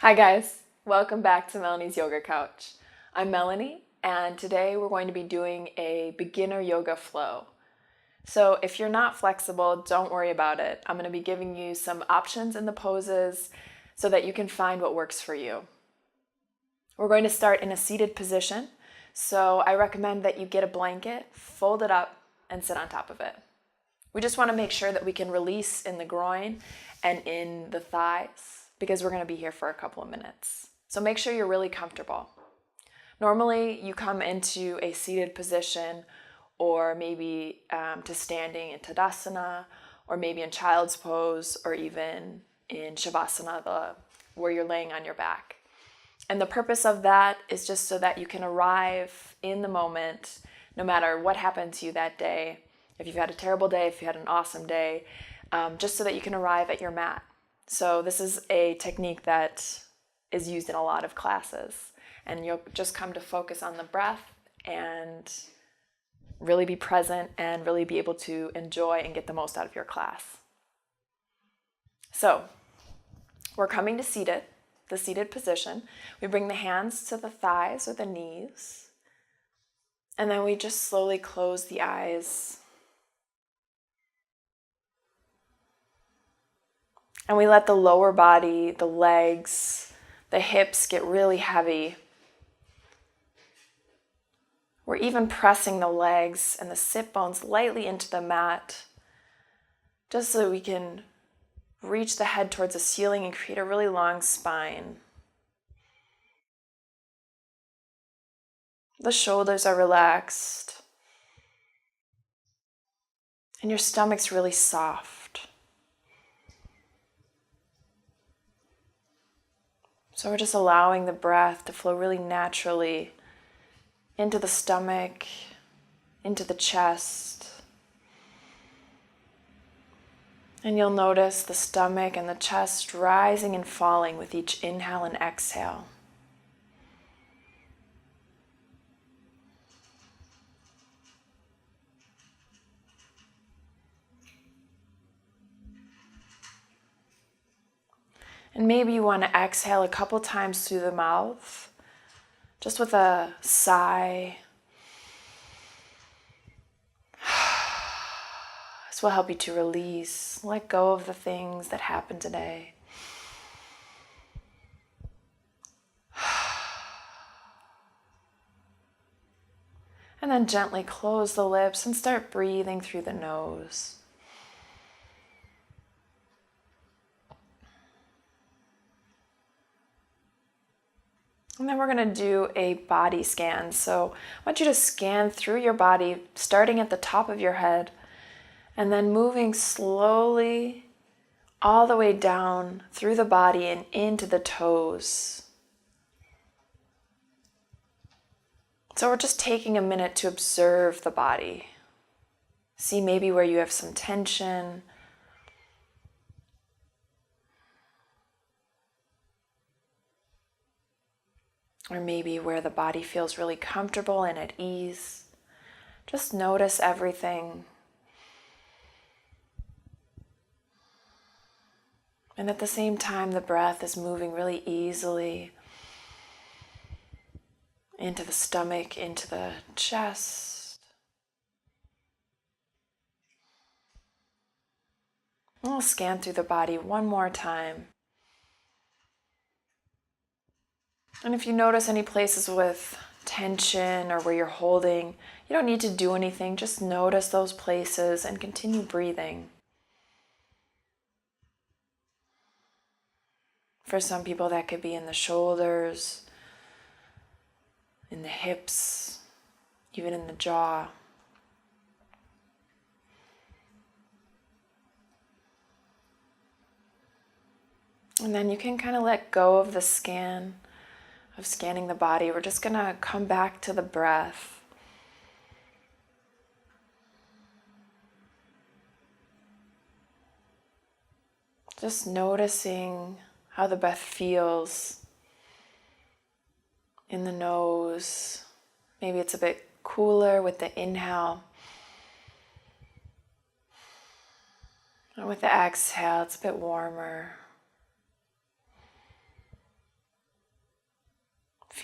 Hi guys, welcome back to Melanie's Yoga Couch. I'm Melanie, and today we're going to be doing a beginner yoga flow. So if you're not flexible, don't worry about it. I'm going to be giving you some options in the poses so that you can find what works for you. We're going to start in a seated position, so I recommend that you get a blanket, fold it up, and sit on top of it. We just want to make sure that we can release in the groin and in the thighs, because we're going to be here for a couple of minutes. So make sure you're really comfortable. Normally, you come into a seated position or maybe to standing in Tadasana, or maybe in child's pose, or even in Shavasana, where you're laying on your back. And the purpose of that is just so that you can arrive in the moment, no matter what happened to you that day. If you've had a terrible day, if you had an awesome day, just so that you can arrive at your mat. So this is a technique that is used in a lot of classes, and you'll just come to focus on the breath and really be present and really be able to enjoy and get the most out of your class. So we're coming to the seated position. We bring the hands to the thighs or the knees, and then we just slowly close the eyes. And we let the lower body, the legs, the hips get really heavy. We're even pressing the legs and the sit bones lightly into the mat, just so we can reach the head towards the ceiling and create a really long spine. The shoulders are relaxed, and your stomach's really soft. So we're just allowing the breath to flow really naturally into the stomach, into the chest. And you'll notice the stomach and the chest rising and falling with each inhale and exhale. And maybe you want to exhale a couple times through the mouth, just with a sigh. This will help you to release, let go of the things that happened today. And then gently close the lips and start breathing through the nose. And then we're going to do a body scan. So I want you to scan through your body, starting at the top of your head, and then moving slowly all the way down through the body and into the toes. So we're just taking a minute to observe the body. See maybe where you have some tension. Or maybe where the body feels really comfortable and at ease. Just notice everything. And at the same time, the breath is moving really easily into the stomach, into the chest. And we'll scan through the body one more time. And if you notice any places with tension or where you're holding, you don't need to do anything. Just notice those places and continue breathing. For some people, that could be in the shoulders, in the hips, even in the jaw. And then you can kind of let go of the scanning the body. We're just going to come back to the breath. Just noticing how the breath feels in the nose. Maybe it's a bit cooler with the inhale. And with the exhale, it's a bit warmer.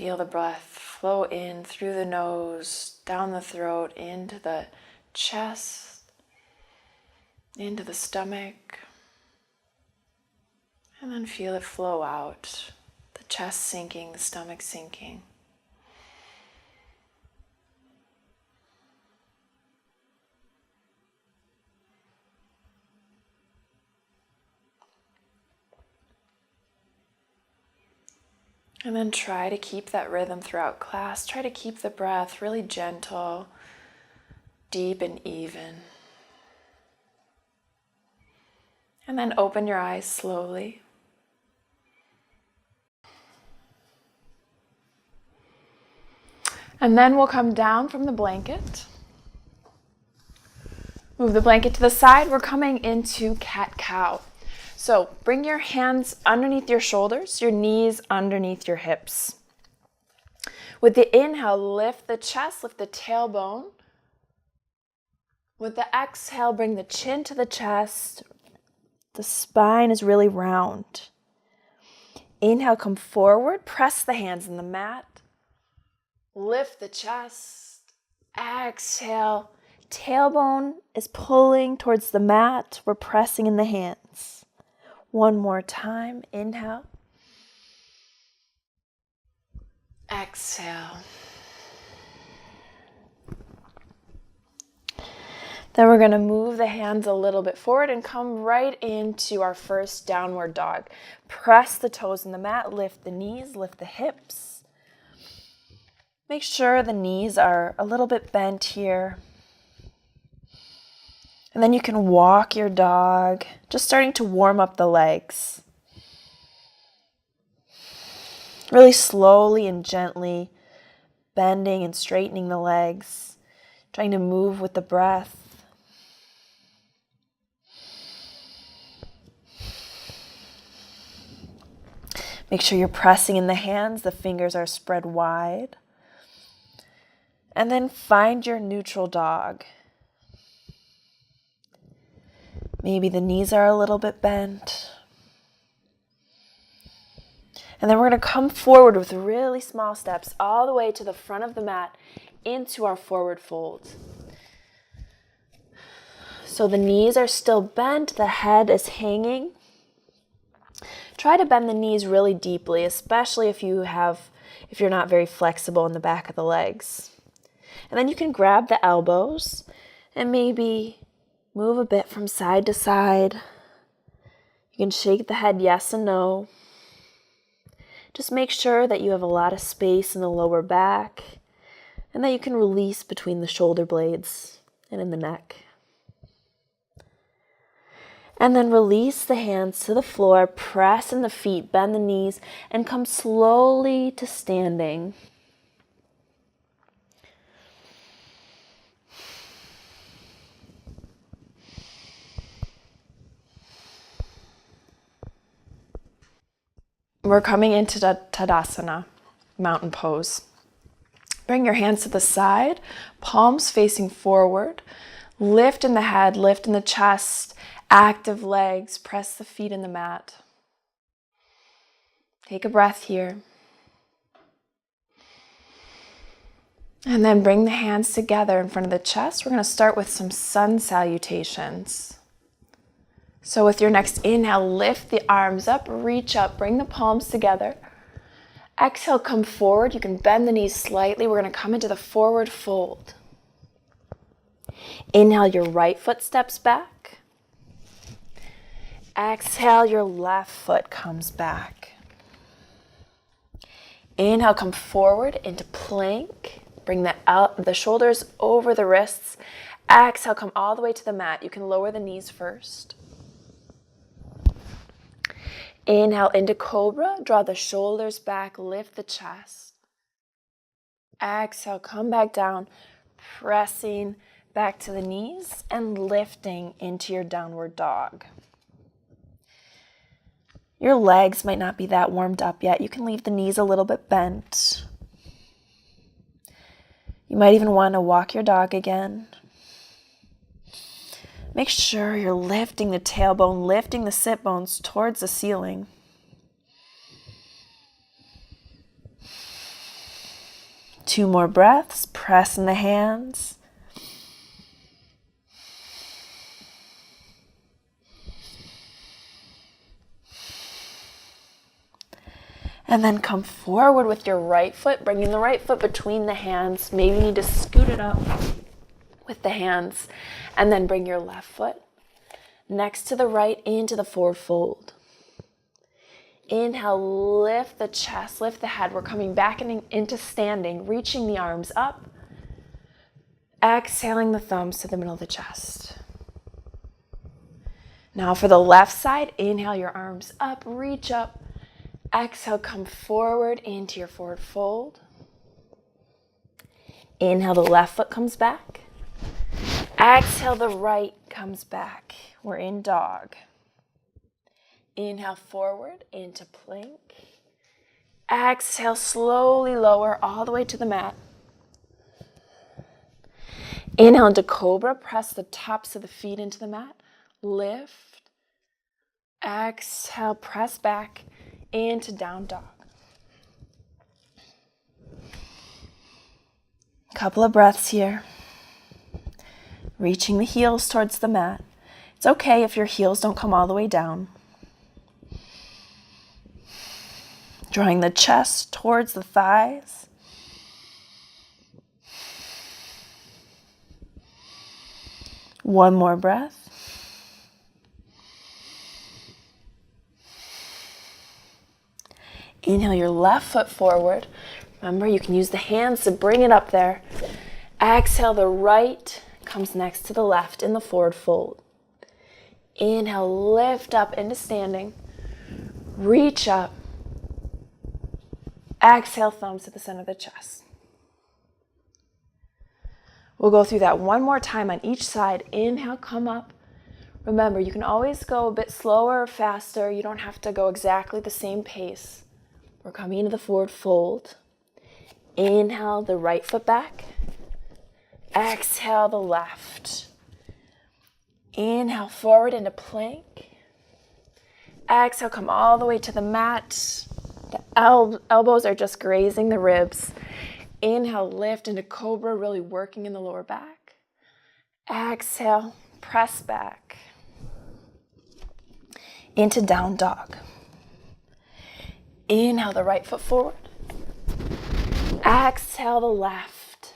feel the breath flow in through the nose, down the throat, into the chest, into the stomach. And then feel it flow out, the chest sinking, the stomach sinking. And then try to keep that rhythm throughout class. Try to keep the breath really gentle, deep and even. And then open your eyes slowly. And then we'll come down from the blanket. Move the blanket to the side. We're coming into cat-cow. So bring your hands underneath your shoulders, your knees underneath your hips. With the inhale, lift the chest, lift the tailbone. With the exhale, bring the chin to the chest. The spine is really round. Inhale, come forward, press the hands in the mat. Lift the chest. Exhale, tailbone is pulling towards the mat. We're pressing in the hands. One more time, inhale. Exhale. Then we're going to move the hands a little bit forward and come right into our first downward dog. Press the toes in the mat, lift the knees, lift the hips. Make sure the knees are a little bit bent here. And then you can walk your dog, just starting to warm up the legs. Really slowly and gently bending and straightening the legs, trying to move with the breath. Make sure you're pressing in the hands, the fingers are spread wide. And then find your neutral dog. Maybe the knees are a little bit bent. And then we're going to come forward with really small steps all the way to the front of the mat into our forward fold. So the knees are still bent, the head is hanging. Try to bend the knees really deeply, especially if you're not very flexible in the back of the legs. And then you can grab the elbows and maybe move a bit from side to side. You can shake the head yes and no. Just make sure that you have a lot of space in the lower back and that you can release between the shoulder blades and in the neck. And then release the hands to the floor, press in the feet, bend the knees, and come slowly to standing. We're coming into the Tadasana, mountain pose. Bring your hands to the side, palms facing forward. Lift in the head, lift in the chest, active legs, press the feet in the mat. Take a breath here. And then bring the hands together in front of the chest. We're going to start with some sun salutations. So with your next inhale, lift the arms up, reach up, bring the palms together. Exhale, come forward. You can bend the knees slightly. We're going to come into the forward fold. Inhale, your right foot steps back. Exhale, your left foot comes back. Inhale, come forward into plank. Bring the shoulders over the wrists. Exhale, come all the way to the mat. You can lower the knees first. Inhale into cobra, draw the shoulders back, lift the chest. Exhale, come back down, pressing back to the knees and lifting into your downward dog. Your legs might not be that warmed up yet. You can leave the knees a little bit bent. You might even want to walk your dog again. Make sure you're lifting the tailbone, lifting the sit bones towards the ceiling. 2 more breaths, pressing the hands. And then come forward with your right foot, bringing the right foot between the hands. Maybe you need to scoot it up with the hands. And then bring your left foot next to the right into the forward fold. Inhale, lift the chest, lift the head. We're coming back into standing, reaching the arms up. Exhaling the thumbs to the middle of the chest. Now for the left side, inhale your arms up, reach up. Exhale, come forward into your forward fold. Inhale, the left foot comes back. Exhale, the right comes back. We're in dog. Inhale forward into plank. Exhale, slowly lower all the way to the mat. Inhale into cobra, press the tops of the feet into the mat. Lift. Exhale, press back into down dog. Couple of breaths here. Reaching the heels towards the mat. It's okay if your heels don't come all the way down. Drawing the chest towards the thighs. One more breath. Inhale your left foot forward. Remember, you can use the hands to bring it up there. Exhale, the right comes next to the left in the forward fold. Inhale, lift up into standing. Reach up. Exhale, thumbs to the center of the chest. We'll go through that one more time on each side. Inhale, come up. Remember, you can always go a bit slower or faster. You don't have to go exactly the same pace. We're coming into the forward fold. Inhale, the right foot back. Exhale, the left. Inhale, forward into plank. Exhale, come all the way to the mat. The elbows are just grazing the ribs. Inhale, lift into cobra, really working in the lower back. Exhale, press back into down dog. Inhale, the right foot forward. Exhale, the left.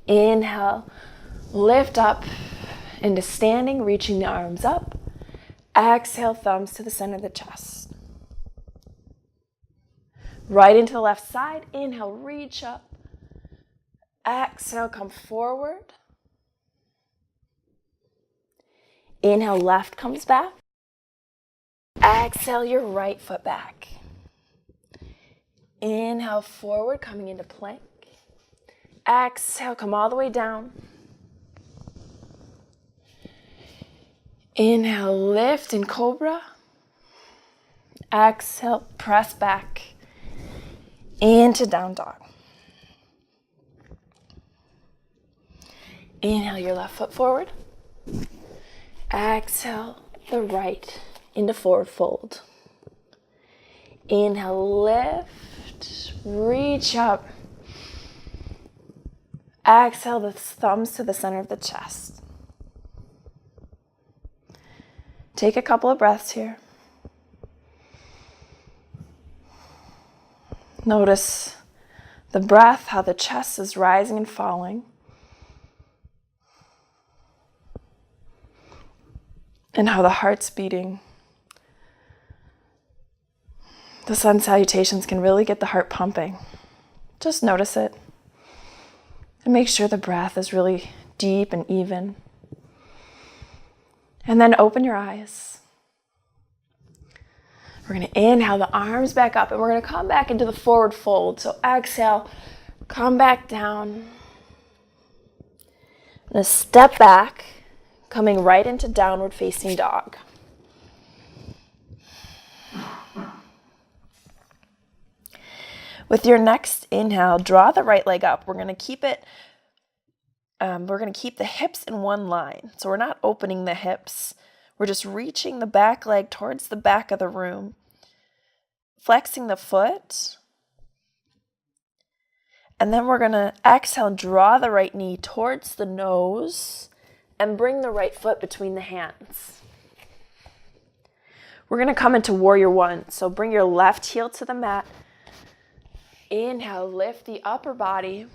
Inhale, lift up into standing, reaching the arms up. Exhale, thumbs to the center of the chest. Right into the left side. Inhale, reach up. Exhale, come forward. Inhale, left comes back. Exhale, your right foot back. Inhale, forward, coming into plank. Exhale, come all the way down. Inhale, lift in cobra. Exhale, press back into down dog. Inhale your left foot forward. Exhale the right into forward fold. Inhale, lift, reach up. Exhale the thumbs to the center of the chest. Take a couple of breaths here. Notice the breath, how the chest is rising and falling. And how the heart's beating. The sun salutations can really get the heart pumping. Just notice it. And make sure the breath is really deep and even. And then open your eyes. We're going to inhale the arms back up and we're going to come back into the forward fold. So exhale, come back down. I'm going to step back, coming right into downward facing dog. With your next inhale, draw the right leg up. We're going to keep it. We're going to keep the hips in one line. So we're not opening the hips. We're just reaching the back leg towards the back of the room, flexing the foot, And then we're going to exhale, draw the right knee towards the nose and bring the right foot between the hands. We're going to come into warrior one. So bring your left heel to the mat. Inhale, lift the upper body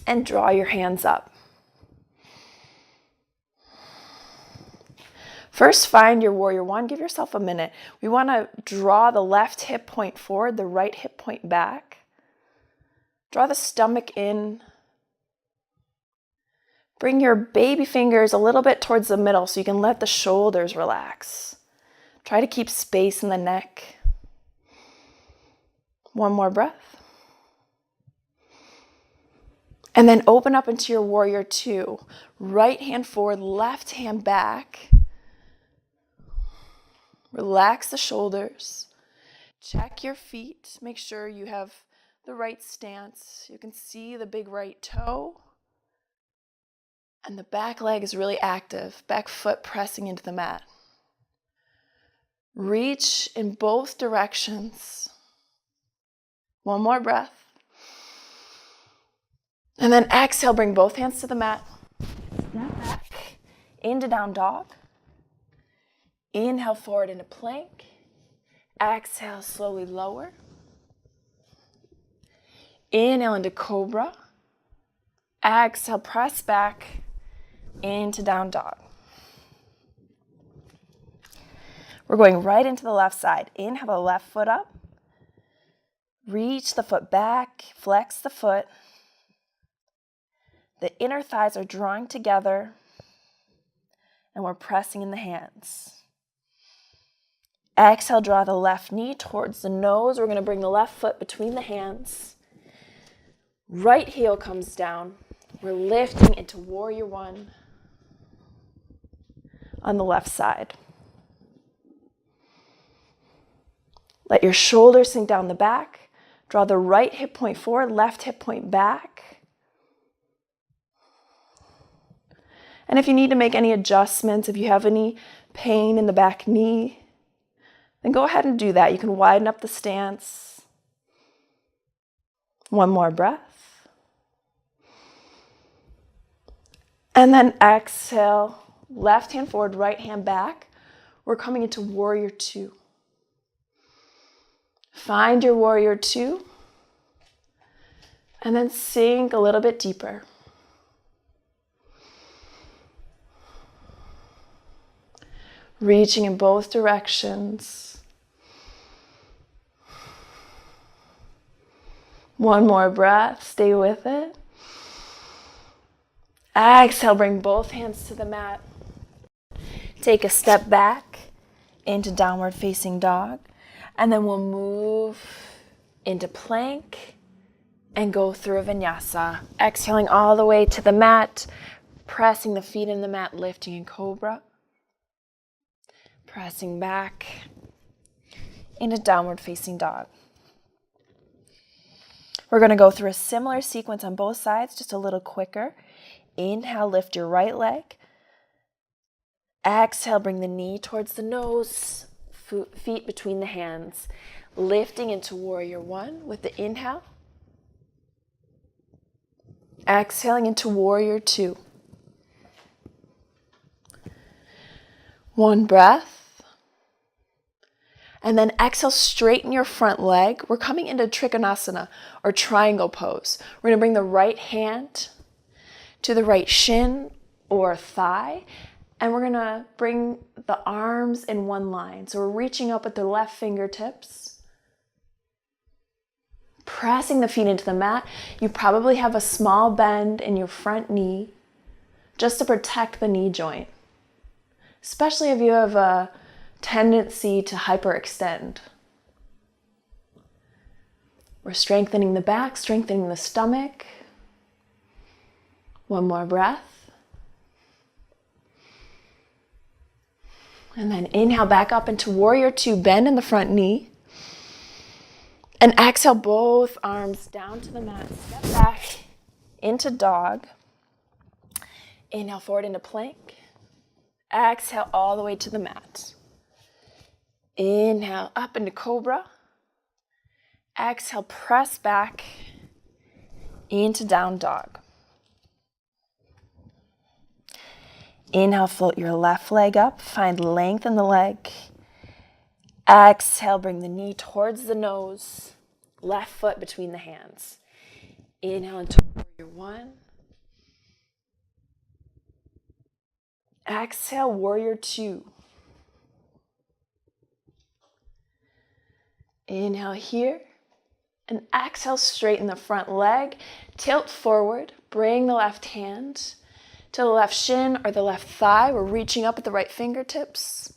and draw your hands up. First, find your warrior one. Give yourself a minute. We want to draw the left hip point forward, the right hip point back. Draw the stomach in. Bring your baby fingers a little bit towards the middle so you can let the shoulders relax. Try to keep space in the neck. One more breath. And then open up into your warrior two. Right hand forward, left hand back. Relax the shoulders. Check your feet. Make sure you have the right stance. You can see the big right toe. And the back leg is really active. Back foot pressing into the mat. Reach in both directions. One more breath. And then exhale, bring both hands to the mat. Step back into down dog. Inhale forward into plank. Exhale, slowly lower. Inhale into cobra. Exhale, press back into down dog. We're going right into the left side. Inhale the left foot up. Reach the foot back, flex the foot. The inner thighs are drawing together, and we're pressing in the hands. Exhale, draw the left knee towards the nose. We're going to bring the left foot between the hands. Right heel comes down. We're lifting into warrior one on the left side. Let your shoulders sink down the back. Draw the right hip point forward, left hip point back. And if you need to make any adjustments, if you have any pain in the back knee, then go ahead and do that. You can widen up the stance. One more breath. And then exhale, left hand forward, right hand back. We're coming into warrior two. Find your warrior two. And then sink a little bit deeper. Reaching in both directions. One more breath, stay with it. Exhale, bring both hands to the mat. Take a step back into downward facing dog. And then we'll move into plank and go through a vinyasa. Exhaling all the way to the mat, pressing the feet in the mat, lifting in cobra. Pressing back into downward facing dog. We're going to go through a similar sequence on both sides, just a little quicker. Inhale, lift your right leg. Exhale, bring the knee towards the nose, feet between the hands. Lifting into warrior one with the inhale. Exhaling into warrior two. One breath. And then exhale, straighten your front leg. We're coming into Trikonasana, or triangle pose. We're going to bring the right hand to the right shin or thigh, and we're going to bring the arms in one line. So we're reaching up with the left fingertips, pressing the feet into the mat. You probably have a small bend in your front knee just to protect the knee joint, especially if you have a tendency to hyperextend. We're strengthening the back, strengthening the stomach. One more breath. And then inhale back up into warrior two, bend in the front knee. And exhale, both arms down to the mat. Step back into dog. Inhale forward into plank. Exhale all the way to the mat. Inhale up into cobra. Exhale, press back into down dog. Inhale, float your left leg up, find length in the leg. Exhale, bring the knee towards the nose, left foot between the hands. Inhale into warrior one. Exhale, warrior two. Inhale here, and exhale, straighten the front leg, tilt forward, bring the left hand to the left shin or the left thigh. We're reaching up at the right fingertips,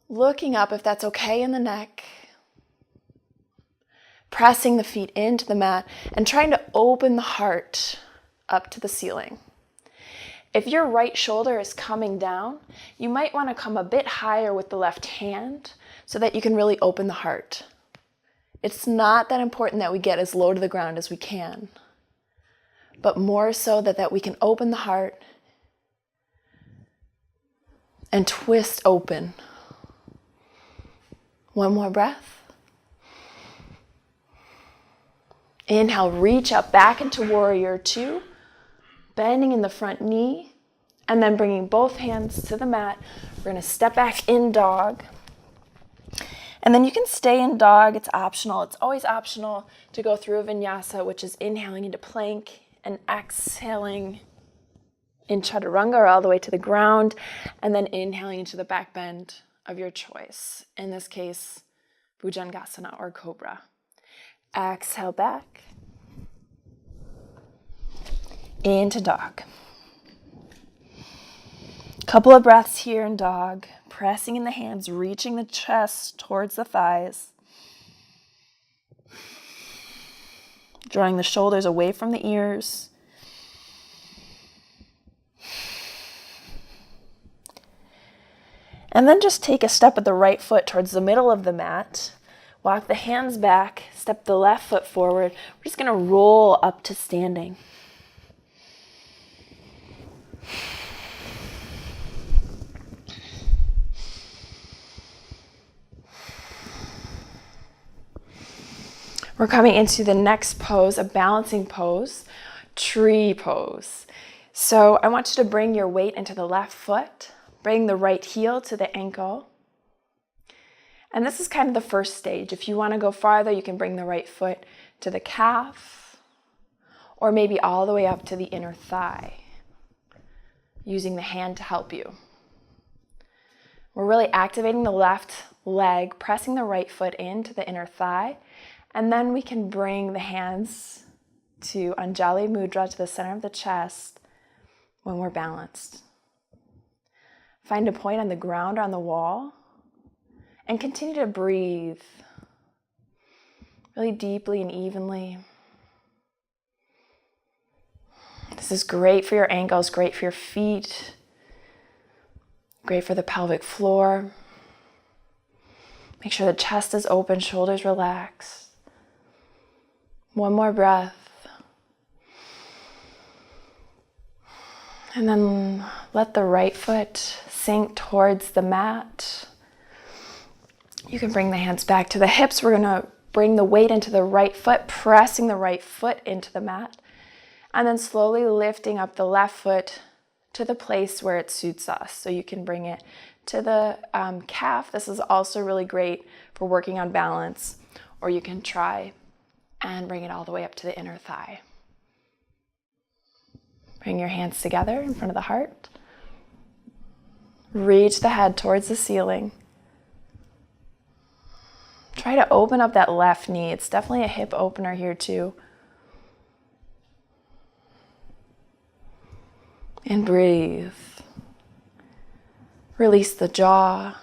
looking up if that's okay in the neck, pressing the feet into the mat and trying to open the heart up to the ceiling. If your right shoulder is coming down, you might want to come a bit higher with the left hand so that you can really open the heart. It's not that important that we get as low to the ground as we can, but more so that we can open the heart and twist open. One more breath. Inhale, reach up back into warrior two, bending in the front knee, and then bringing both hands to the mat. We're going to step back in dog. And then you can stay in dog. It's optional. It's always optional to go through a vinyasa, which is inhaling into plank and exhaling in chaturanga or all the way to the ground, and then inhaling into the back bend of your choice. In this case, Bhujangasana or cobra. Exhale back into dog. Couple of breaths here in dog, pressing in the hands, reaching the chest towards the thighs, drawing the shoulders away from the ears. And then just take a step with the right foot towards the middle of the mat. Walk the hands back, step the left foot forward. We're just going to roll up to standing. We're coming into the next pose, a balancing pose, tree pose. So I want you to bring your weight into the left foot, bring the right heel to the ankle. And this is kind of the first stage. If you want to go farther, you can bring the right foot to the calf, or maybe all the way up to the inner thigh, using the hand to help you. We're really activating the left leg, pressing the right foot into the inner thigh, and then we can bring the hands to Anjali Mudra, to the center of the chest when we're balanced. Find a point on the ground or on the wall and continue to breathe really deeply and evenly. This is great for your ankles, great for your feet, great for the pelvic floor. Make sure the chest is open, shoulders relaxed. One more breath. And then let the right foot sink towards the mat. You can bring the hands back to the hips. We're going to bring the weight into the right foot, pressing the right foot into the mat, and then slowly lifting up the left foot to the place where it suits us. So you can bring it to the calf. This is also really great for working on balance, or you can try and bring it all the way up to the inner thigh. Bring your hands together in front of the heart. Reach the head towards the ceiling. Try to open up that left knee. It's definitely a hip opener here too. And breathe. Release the jaw.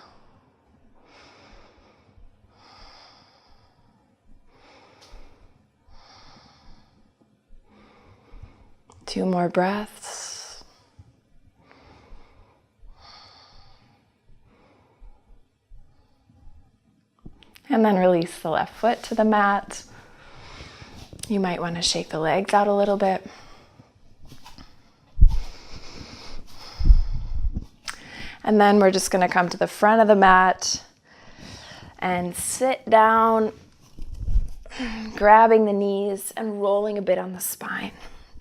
Two more breaths. And then release the left foot to the mat. You might want to shake the legs out a little bit. And then we're just going to come to the front of the mat and sit down Grabbing the knees and rolling a bit on the spine.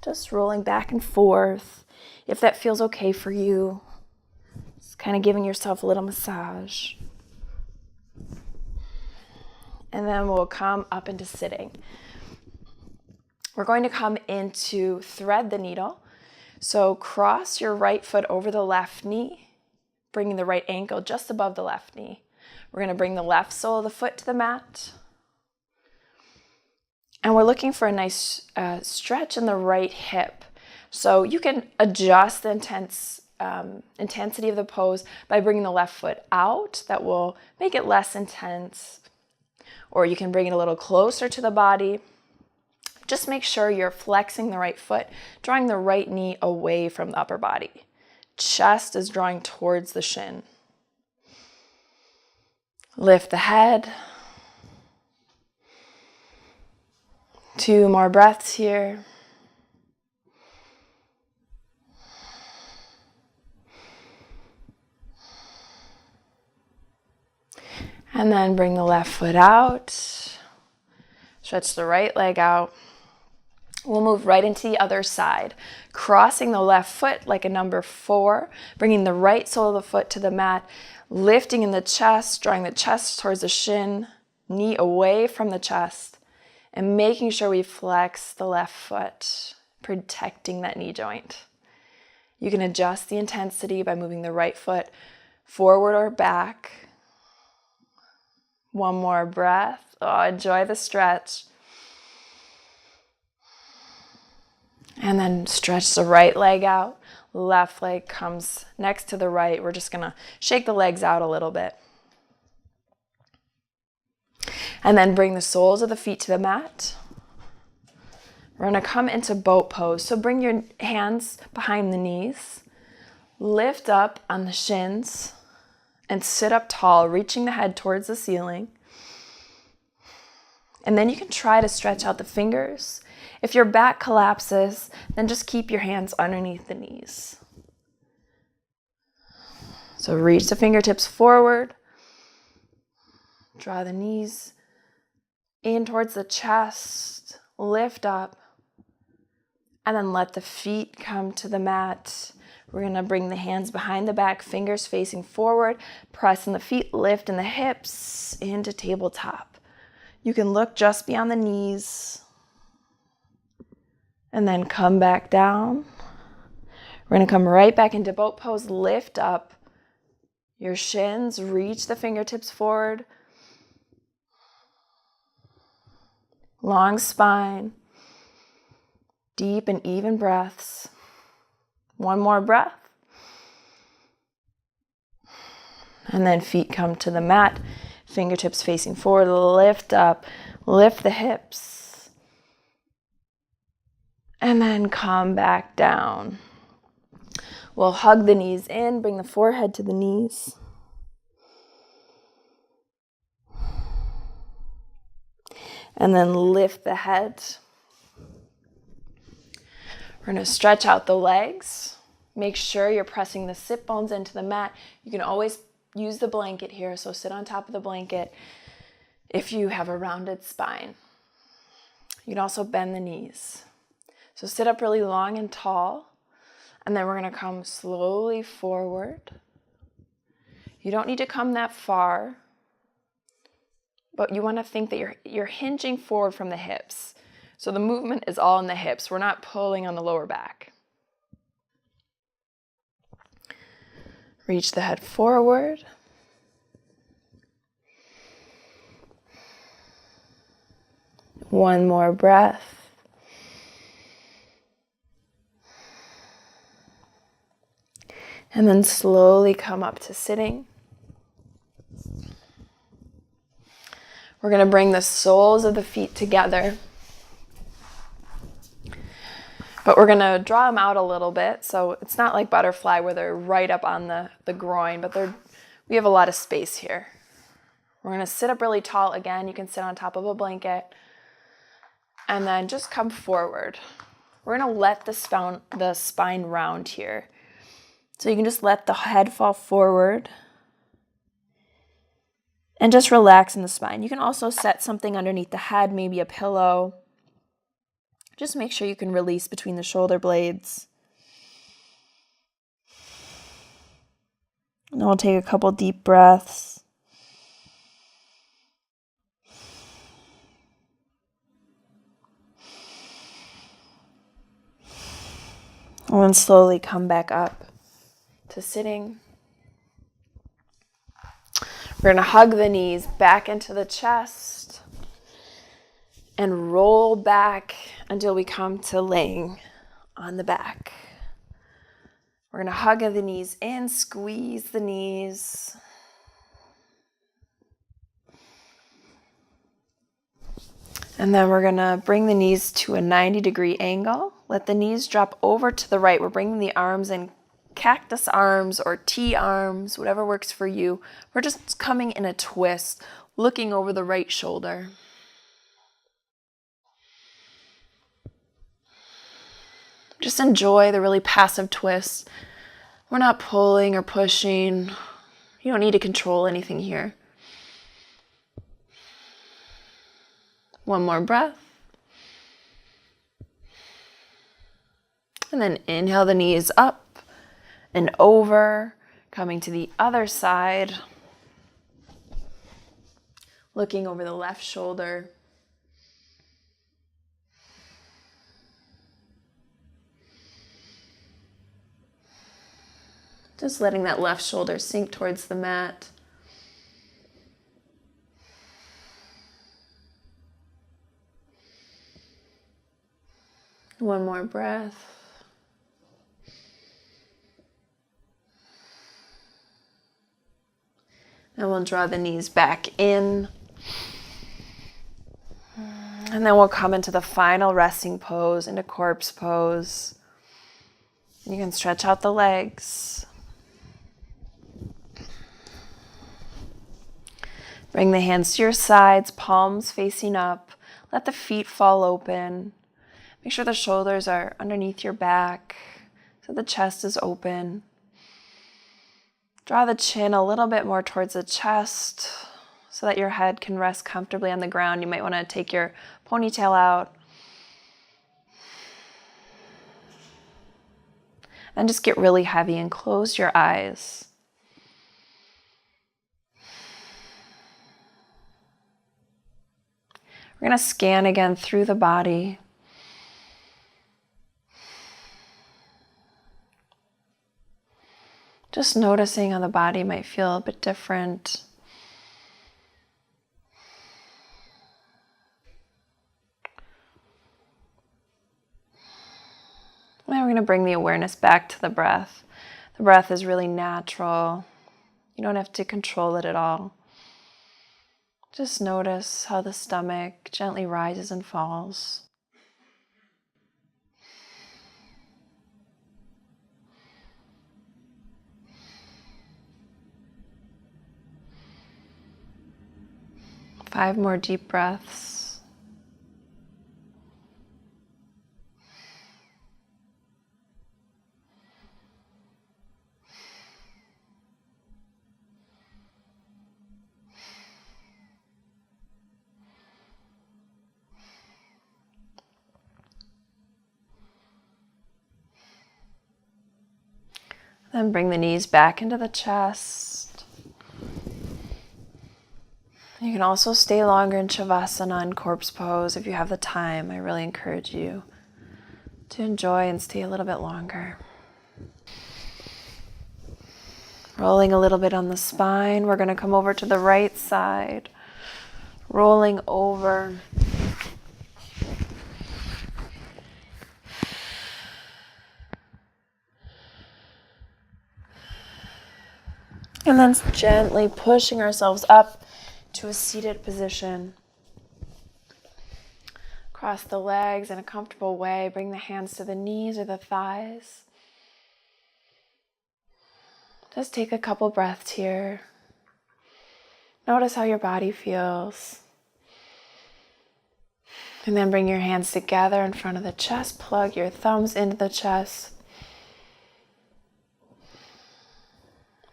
Just rolling back and forth. If that feels okay for you, just kind of giving yourself a little massage. And then we'll come up into sitting. We're going to come into thread the needle. So cross your right foot over the left knee, bringing the right ankle just above the left knee. We're going to bring the left sole of the foot to the mat. And we're looking for a nice stretch in the right hip. So you can adjust the intensity of the pose by bringing the left foot out. That will make it less intense. Or you can bring it a little closer to the body. Just make sure you're flexing the right foot, drawing the right knee away from the upper body. Chest is drawing towards the shin. Lift the head. 2 more breaths here. And then bring the left foot out. Stretch the right leg out. We'll move right into the other side, crossing the left foot like a number 4, bringing the right sole of the foot to the mat, lifting in the chest, drawing the chest towards the shin, knee away from the chest, and making sure we flex the left foot, protecting that knee joint. You can adjust the intensity by moving the right foot forward or back. 1 more breath. Oh, enjoy the stretch. And then stretch the right leg out. Left leg comes next to the right. We're just going to shake the legs out a little bit. And then bring the soles of the feet to the mat. We're going to come into boat pose. So bring your hands behind the knees. Lift up on the shins and sit up tall, reaching the head towards the ceiling. And then you can try to stretch out the fingers. If your back collapses, then just keep your hands underneath the knees. So reach the fingertips forward. Draw the knees in towards the chest. Lift up. And then let the feet come to the mat. We're going to bring the hands behind the back, fingers facing forward. Pressing the feet, lifting the hips into tabletop. You can look just beyond the knees. And then come back down. We're going to come right back into boat pose. Lift up your shins. Reach the fingertips forward. Long spine. Deep and even breaths. 1 more breath. And then feet come to the mat. Fingertips facing forward. Lift up. Lift the hips. And then come back down. We'll hug the knees in, bring the forehead to the knees. And then lift the head. We're going to stretch out the legs. Make sure you're pressing the sit bones into the mat. You can always use the blanket here, so sit on top of the blanket if you have a rounded spine. You can also bend the knees. So sit up really long and tall, and then we're going to come slowly forward. You don't need to come that far, but you want to think that you're hinging forward from the hips. So the movement is all in the hips. We're not pulling on the lower back. Reach the head forward. One more breath. And then slowly come up to sitting. We're going to bring the soles of the feet together. But we're going to draw them out a little bit. So it's not like butterfly where they're right up on the groin, but we have a lot of space here. We're going to sit up really tall again. You can sit on top of a blanket. And then just come forward. We're going to let the spine round here. So you can just let the head fall forward. And just relax in the spine. You can also set something underneath the head, maybe a pillow. Just make sure you can release between the shoulder blades. And we'll take a couple deep breaths. And then slowly come back up to sitting. We're going to hug the knees back into the chest and roll back until we come to laying on the back. We're going to hug the knees in, squeeze the knees. And then we're going to bring the knees to a 90-degree angle. Let the knees drop over to the right. We're bringing the arms in, cactus arms or T arms, whatever works for you. We're just coming in a twist, looking over the right shoulder. Just enjoy the really passive twist. We're not pulling or pushing. You don't need to control anything here. One more breath. And then inhale the knees up and over, coming to the other side. Looking over the left shoulder. Just letting that left shoulder sink towards the mat. One more breath. And we'll draw the knees back in. And then we'll come into the final resting pose, into corpse pose. You can stretch out the legs. Bring the hands to your sides, palms facing up. Let the feet fall open. Make sure the shoulders are underneath your back, so the chest is open. Draw the chin a little bit more towards the chest so that your head can rest comfortably on the ground. You might want to take your ponytail out. And just get really heavy and close your eyes. We're going to scan again through the body. Just noticing how the body might feel a bit different. Now we're going to bring the awareness back to the breath. The breath is really natural. You don't have to control it at all. Just notice how the stomach gently rises and falls. Five more deep breaths. Then bring the knees back into the chest. You can also stay longer in Shavasana and corpse pose if you have the time. I really encourage you to enjoy and stay a little bit longer. Rolling a little bit on the spine. We're going to come over to the right side. Rolling over. And then gently pushing ourselves up to a seated position. Cross the legs in a comfortable way. Bring the hands to the knees or the thighs. Just take a couple breaths here. Notice how your body feels. And then bring your hands together in front of the chest. Plug your thumbs into the chest.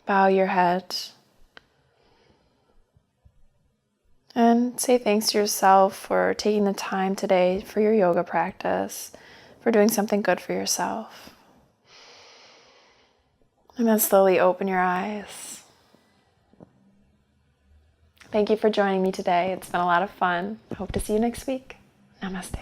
Bow your head. And say thanks to yourself for taking the time today for your yoga practice, for doing something good for yourself. And then slowly open your eyes. Thank you for joining me today. It's been a lot of fun. Hope to see you next week. Namaste.